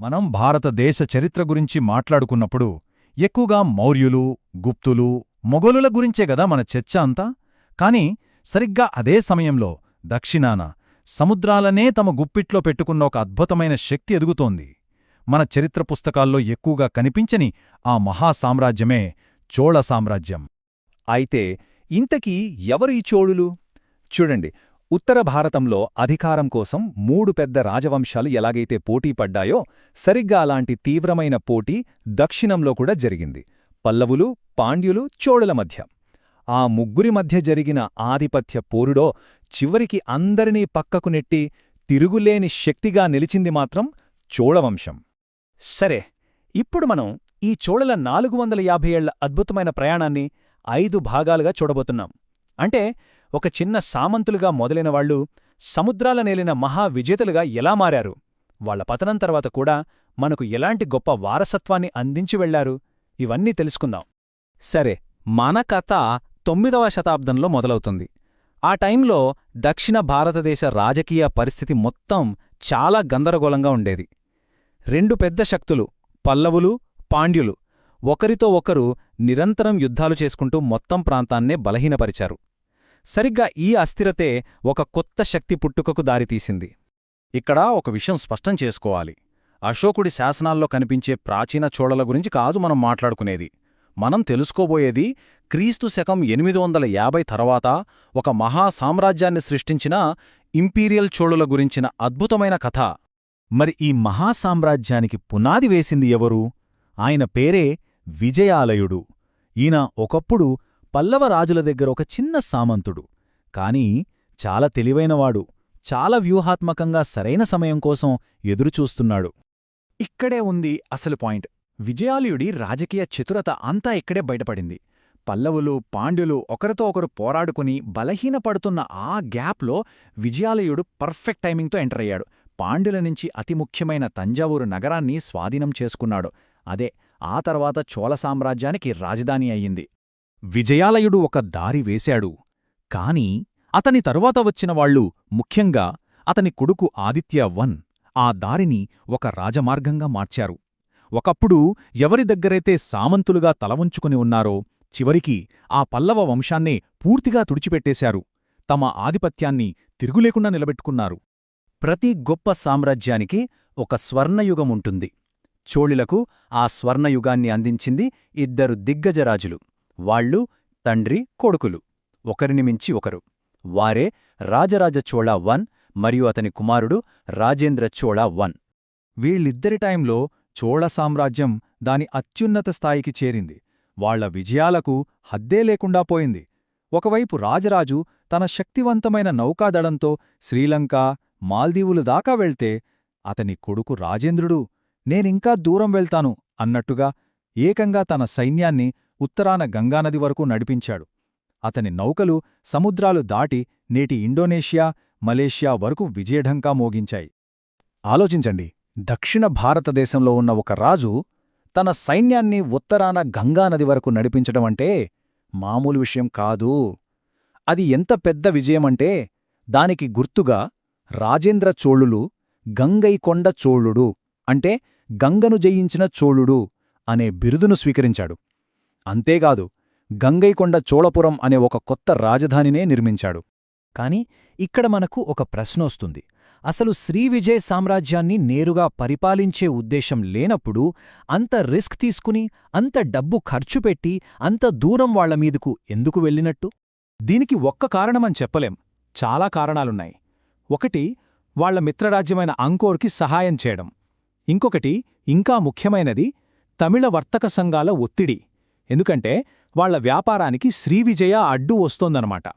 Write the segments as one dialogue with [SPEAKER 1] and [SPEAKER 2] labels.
[SPEAKER 1] మనం భారతదేశ చరిత్ర గురించి మాట్లాడుకున్నప్పుడు ఎక్కువగా మౌర్యులు, గుప్తులు, మొఘలుల గురించే గదా మన చర్చ అంతా. కాని సరిగ్గా అదే సమయంలో దక్షిణాన సముద్రాలనే తమ గుప్పిట్లో పెట్టుకున్న ఒక అద్భుతమైన శక్తి ఎదుగుతోంది. మన చరిత్ర పుస్తకాల్లో ఎక్కువగా కనిపించని ఆ మహాసామ్రాజ్యమే చోళ సామ్రాజ్యం.
[SPEAKER 2] అయితే ఇంతకీ ఎవరు ఈ చోళులు? చూడండి, ఉత్తర భారతంలో అధికారం కోసం మూడు పెద్ద రాజవంశాలు ఎలాగైతే పోటీపడ్డాయో సరిగ్గా అలాంటి తీవ్రమైన పోటీ దక్షిణంలో కూడా జరిగింది. పల్లవులు, పాండ్యులు, చోళుల మధ్య. ఆ ముగ్గురి మధ్య జరిగిన ఆధిపత్య పోరుడో చివరికి అందరినీ పక్కకు నెట్టి తిరుగులేని శక్తిగా నిలిచింది మాత్రం చోళవంశం. సరే, ఇప్పుడు మనం ఈ చోళల 450 ఏళ్ల అద్భుతమైన ప్రయాణాన్ని 5 భాగాలుగా చూడబోతున్నాం. అంటే ఒక చిన్న సామంతులుగా మొదలైనవాళ్లు సముద్రాల నేలిన మహా విజేతలుగా ఎలా మారారు, వాళ్ల పతనం తర్వాత కూడా మనకు ఎలాంటి గొప్ప వారసత్వాన్ని అందించి వెళ్లారు, ఇవన్నీ తెలుసుకుందాం. సరే, మన కథ 9వ శతాబ్దంలో మొదలవుతుంది. ఆ టైంలో దక్షిణ భారతదేశ రాజకీయ పరిస్థితి మొత్తం చాలా గందరగోళంగా ఉండేది. 2 పెద్ద శక్తులు, పల్లవులు, పాండ్యులు, ఒకరితో ఒకరు నిరంతరం యుద్ధాలు చేసుకుంటూ మొత్తం ప్రాంతాన్నే బలహీనపరిచారు. సరిగ్గా ఈ అస్థిరతే ఒక కొత్త శక్తి పుట్టుకకు దారితీసింది.
[SPEAKER 1] ఇక్కడ ఒక విషయం స్పష్టం చేసుకోవాలి. అశోకుడి శాసనాల్లో కనిపించే ప్రాచీన చోళల గురించి కాదు మనం మాట్లాడుకునేది. మనం తెలుసుకోబోయేది క్రీస్తు శకం 850 తర్వాత ఒక మహాసామ్రాజ్యాన్ని సృష్టించిన ఇంపీరియల్ చోళుల గురించిన అద్భుతమైన కథ.
[SPEAKER 2] మరి ఈ మహాసామ్రాజ్యానికి పునాది వేసింది ఎవరు? ఆయన పేరే విజయాలయుడు. ఈయన ఒకప్పుడు పల్లవ రాజుల దగ్గర ఒక చిన్న సామంతుడు. కాని చాలా తెలివైనవాడు, చాలా వ్యూహాత్మకంగా సరైన సమయం కోసం ఎదురుచూస్తున్నాడు.
[SPEAKER 1] ఇక్కడే ఉంది అసలు పాయింట్. విజయాలయుడి రాజకీయ చతురత అంతా ఇక్కడే బయటపడింది. పల్లవులు, పాండ్యులు ఒకరితో ఒకరు పోరాడుకుని బలహీనపడుతున్న ఆ గ్యాప్లో విజయాలయుడు పర్ఫెక్ట్ టైమింగ్తో ఎంటర్ అయ్యాడు. పాండ్యుల నుంచి అతి ముఖ్యమైన తంజావూరు నగరాన్ని స్వాధీనం చేసుకున్నాడు. అదే ఆ తర్వాత చోళ సామ్రాజ్యానికి రాజధాని అయ్యింది.
[SPEAKER 2] విజయాలయుడు ఒక దారి వేశాడు. కాని అతని తరువాత వచ్చినవాళ్లు, ముఖ్యంగా అతని కొడుకు ఆదిత్య వన్, ఆ దారిని ఒక రాజమార్గంగా మార్చారు. ఒకప్పుడు ఎవరి దగ్గరైతే సామంతులుగా తలవంచుకుని ఉన్నారో చివరికి ఆ పల్లవ వంశాన్నే పూర్తిగా తుడిచిపెట్టేశారు. తమ ఆధిపత్యాన్ని తిరుగులేకుండా నిలబెట్టుకున్నారు. ప్రతి గొప్ప సామ్రాజ్యానికి ఒక స్వర్ణయుగముంటుంది. చోళులకు ఆ స్వర్ణయుగాన్ని అందించింది 2 దిగ్గజరాజులు. వాళ్లు తండ్రి, కొడుకులు, ఒకరిని మించి ఒకరు. వారే రాజరాజ చోళ వన్ మరియు అతని కుమారుడు రాజేంద్ర చోళ వన్. వీళ్ళిద్దరి టైంలో చోళ సామ్రాజ్యం దాని అత్యున్నత స్థాయికి చేరింది. వాళ్ల విజయాలకు హద్దే లేకుండా పోయింది. ఒకవైపు రాజరాజు తన శక్తివంతమైన నౌకాదళంతో శ్రీలంక, మాల్దీవులు దాకా వెళ్తే, అతని కొడుకు రాజేంద్రుడు నేనింకా దూరం వెళ్తాను అన్నట్టుగా ఏకంగా తన సైన్యాన్ని ఉత్తరాన గంగానది వరకు నడిపించాడు. అతని నౌకలు సముద్రాలు దాటి నేటి ఇండోనేషియా, మలేషియా వరకు విజయఢంకా మోగించాయి. ఆలోచించండి, దక్షిణ భారతదేశంలో ఉన్న ఒక రాజు తన సైన్యాన్ని ఉత్తరాన గంగానది వరకు నడిపించడమంటే మామూలు విషయం కాదు. అది ఎంత పెద్ద విజయమంటే దానికి గుర్తుగా రాజేంద్ర చోళులు గంగైకొండ చోళుడు, అంటే గంగను జయించిన చోళుడు అనే బిరుదును స్వీకరించాడు. అంతేగాదు, గంగైకొండ చోళపురం అనే ఒక కొత్త రాజధానినే నిర్మించాడు. కాని ఇక్కడ మనకు ఒక ప్రశ్నొస్తుంది. అసలు శ్రీవిజయ్ సామ్రాజ్యాన్ని నేరుగా పరిపాలించే ఉద్దేశం లేనప్పుడు అంత రిస్క్ తీసుకుని, అంత డబ్బు ఖర్చుపెట్టి, అంత దూరం వాళ్లమీదకు ఎందుకు వెళ్ళినట్టు? దీనికి ఒక్క కారణమని చెప్పలేం, చాలా కారణాలున్నాయి. ఒకటి, వాళ్ల మిత్రరాజ్యమైన అంకోర్కి సహాయం చేయడం. ఇంకొకటి, ఇంకా ముఖ్యమైనది, తమిళ వర్తక సంఘాల ఒత్తిడి. ఎందుకంటే వాళ్ల వ్యాపారానికి శ్రీవిజయ అడ్డు వస్తోందనమాట.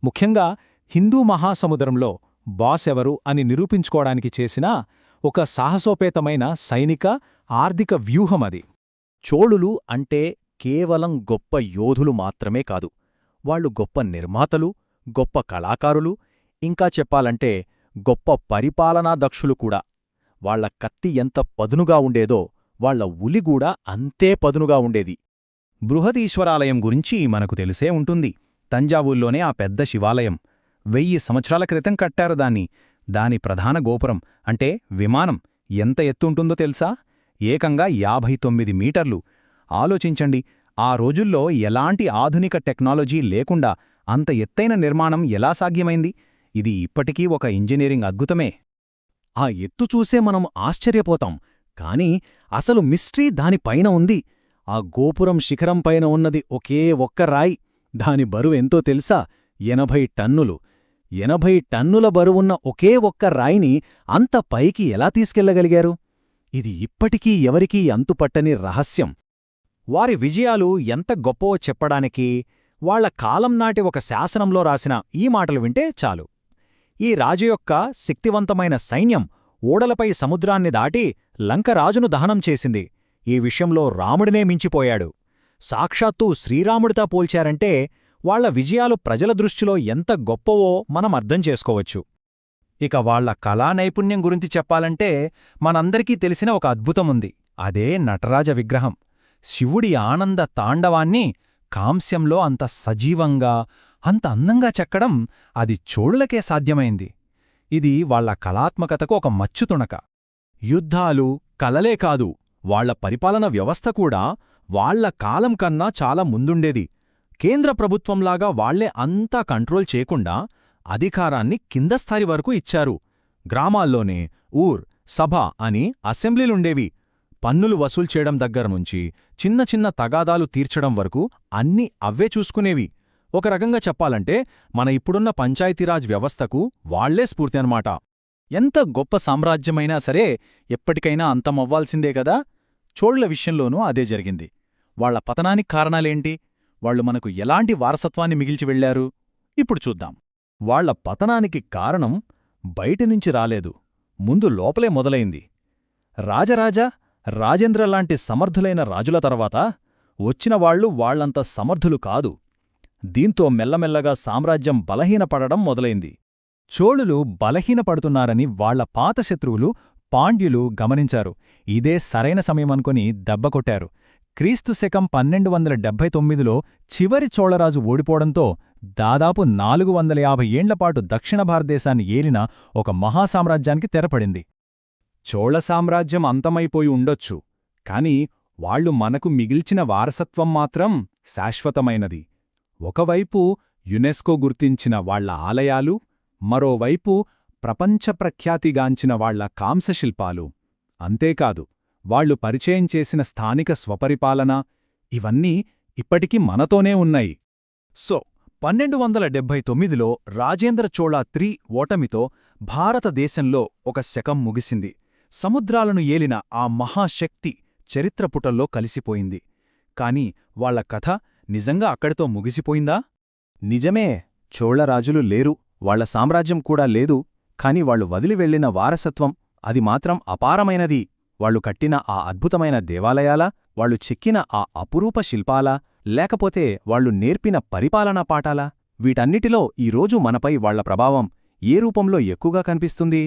[SPEAKER 2] ముఖ్యంగా హిందూ మహాసముద్రంలో బాస్ ఎవరు అని నిరూపించుకోవడానికి చేసిన ఒక సాహసోపేతమైన సైనిక, ఆర్థిక వ్యూహమది. చోళులు అంటే కేవలం గొప్ప యోధులు మాత్రమే కాదు, వాళ్లు గొప్ప నిర్మాతలు, గొప్ప కళాకారులు, ఇంకా చెప్పాలంటే గొప్ప పరిపాలనా దక్షులు కూడా. వాళ్ల కత్తి ఎంత పదునుగా ఉండేదో వాళ్ల ఉలిగూడా అంతే పదునుగా ఉండేది. బృహదీశ్వరాలయం గురించి మనకు తెలిసే ఉంటుంది. తంజావూర్లోనే ఆ పెద్ద శివాలయం. 1000 సంవత్సరాల క్రితం కట్టారు దాన్ని. దాని ప్రధాన గోపురం అంటే విమానం ఎంత ఎత్తుంటుందో తెలుసా? ఏకంగా 59 మీటర్లు. ఆలోచించండి, ఆ రోజుల్లో ఎలాంటి ఆధునిక టెక్నాలజీ లేకుండా అంత ఎత్తైన నిర్మాణం ఎలా సాధ్యమైంది? ఇది ఇప్పటికీ ఒక ఇంజనీరింగ్ అద్భుతమే. ఆ ఎత్తు చూసే మనం ఆశ్చర్యపోతాం, కాని అసలు మిస్ట్రీ దానిపైన ఉంది. ఆ గోపురం శిఖరం పైన ఉన్నది ఒకే ఒక్క రాయి. దాని బరువెంతో తెలుసా? 80 టన్నులు. 80 టన్నుల బరువున్న ఒకే ఒక్క రాయిని అంత పైకి ఎలా తీసుకెళ్లగలిగారు? ఇది ఇప్పటికీ ఎవరికీ అంతుపట్టని రహస్యం.
[SPEAKER 1] వారి విజయాలు ఎంత గొప్పవో చెప్పడానికి వాళ్ల కాలం నాటి ఒక శాసనంలో రాసిన ఈ మాటలు వింటే చాలు. ఈ రాజు యొక్క శక్తివంతమైన సైన్యం ఓడలపై సముద్రాన్ని దాటి లంకరాజును దహనం చేసింది. ఈ విషయంలో రాముడినే మించిపోయాడు. సాక్షాత్తూ శ్రీరాముడితో పోల్చారంటే వాళ్ల విజయాలు ప్రజల దృష్టిలో ఎంత గొప్పవో మనం అర్థం చేసుకోవచ్చు.
[SPEAKER 2] ఇక వాళ్ల కళా నైపుణ్యం గురించి చెప్పాలంటే మనందరికీ తెలిసిన ఒక అద్భుతముంది. అదే నటరాజ విగ్రహం. శివుడి ఆనంద తాండవాన్ని కాంస్యంలో అంత సజీవంగా, అంత అందంగా చెక్కడం అది చోళులకే సాధ్యమైంది. ఇది వాళ్ల కళాత్మకతకు ఒక మచ్చుతుణక. యుద్ధాలు, కలలే కాదు, వాళ్ల పరిపాలన వ్యవస్థ కూడా వాళ్ల కాలం కన్నా చాలా ముందుండేది. కేంద్ర ప్రభుత్వంలాగా వాళ్లే అంతా కంట్రోల్ చేయకుండా అధికారాన్ని కిందస్థాయి వరకు ఇచ్చారు. గ్రామాల్లోనే ఊర్, సభ అని అసెంబ్లీలుండేవి. పన్నులు వసూలు చేయడం దగ్గరనుంచి చిన్న చిన్న తగాదాలు తీర్చడం వరకు అన్నీ అవ్వే చూసుకునేవి. ఒక రకంగా చెప్పాలంటే మన ఇప్పుడున్న పంచాయతీరాజ్ వ్యవస్థకు వాళ్లే స్ఫూర్తి అన్నమాట. ఎంత గొప్ప సామ్రాజ్యమైనా సరే ఎప్పటికైనా అంతమవ్వాల్సిందే కదా. చోళుల విషయంలోనూ అదే జరిగింది. వాళ్ల పతనానికి కారణాలేంటి? వాళ్లు మనకు ఎలాంటి వారసత్వాన్ని మిగిల్చి వెళ్లారు? ఇప్పుడు చూద్దాం. వాళ్ల పతనానికి కారణం బయటినుంచి రాలేదు, ముందు లోపలే మొదలైంది. రాజరాజా, రాజేంద్రలాంటి సమర్థులైన రాజుల తర్వాత వచ్చినవాళ్లు వాళ్లంత సమర్థులు కాదు. దీంతో మెల్లమెల్లగా సామ్రాజ్యం బలహీనపడడం మొదలైంది. చోళులు బలహీనపడుతున్నారని వాళ్ల పాత శత్రువులు పాండ్యులు గమనించారు. ఇదే సరైన సమయమనుకొని దెబ్బకొట్టారు. క్రీస్తు శకం 1279లో చివరి చోళరాజు ఓడిపోవడంతో దాదాపు 450 ఏండ్లపాటు దక్షిణ భారతదేశాన్ని ఏలిన ఒక మహాసామ్రాజ్యానికి తెరపడింది. చోళ సామ్రాజ్యం అంతమైపోయి ఉండొచ్చు, కాని వాళ్లు మనకు మిగిల్చిన వారసత్వం మాత్రం శాశ్వతమైనది. ఒకవైపు యునెస్కో గుర్తించిన వాళ్ల ఆలయాలు, మరోవైపు ప్రపంచప్రఖ్యాతిగాంచిన వాళ్ల కాంసశిల్పాలు. అంతేకాదు, వాళ్లు పరిచయం చేసిన స్థానిక స్వపరిపాలన, ఇవన్నీ ఇప్పటికీ మనతోనే ఉన్నాయి. సో 1279లో రాజేంద్ర చోళ III ఓటమితో భారతదేశంలో ఒక శకం ముగిసింది. సముద్రాలను ఏలిన ఆ మహాశక్తి చరిత్రపుటల్లో కలిసిపోయింది. కాని వాళ్ల కథ నిజంగా అక్కడితో ముగిసిపోయిందా? నిజమే, చోళరాజులు లేరు, వాళ్ల సామ్రాజ్యం కూడా లేదు. కాని వాళ్లు వదిలివెళ్లిన వారసత్వం, అది మాత్రం అపారమైనది. వాళ్లు కట్టిన ఆ అద్భుతమైన దేవాలయాలా, వాళ్లు చెక్కిన ఆ అపురూప శిల్పాలా, లేకపోతే వాళ్లు నేర్పిన పరిపాలనా పాఠాలా? వీటన్నిటిలో ఈరోజు మనపై వాళ్ల ప్రభావం ఏ రూపంలో ఎక్కువగా కనిపిస్తుంది?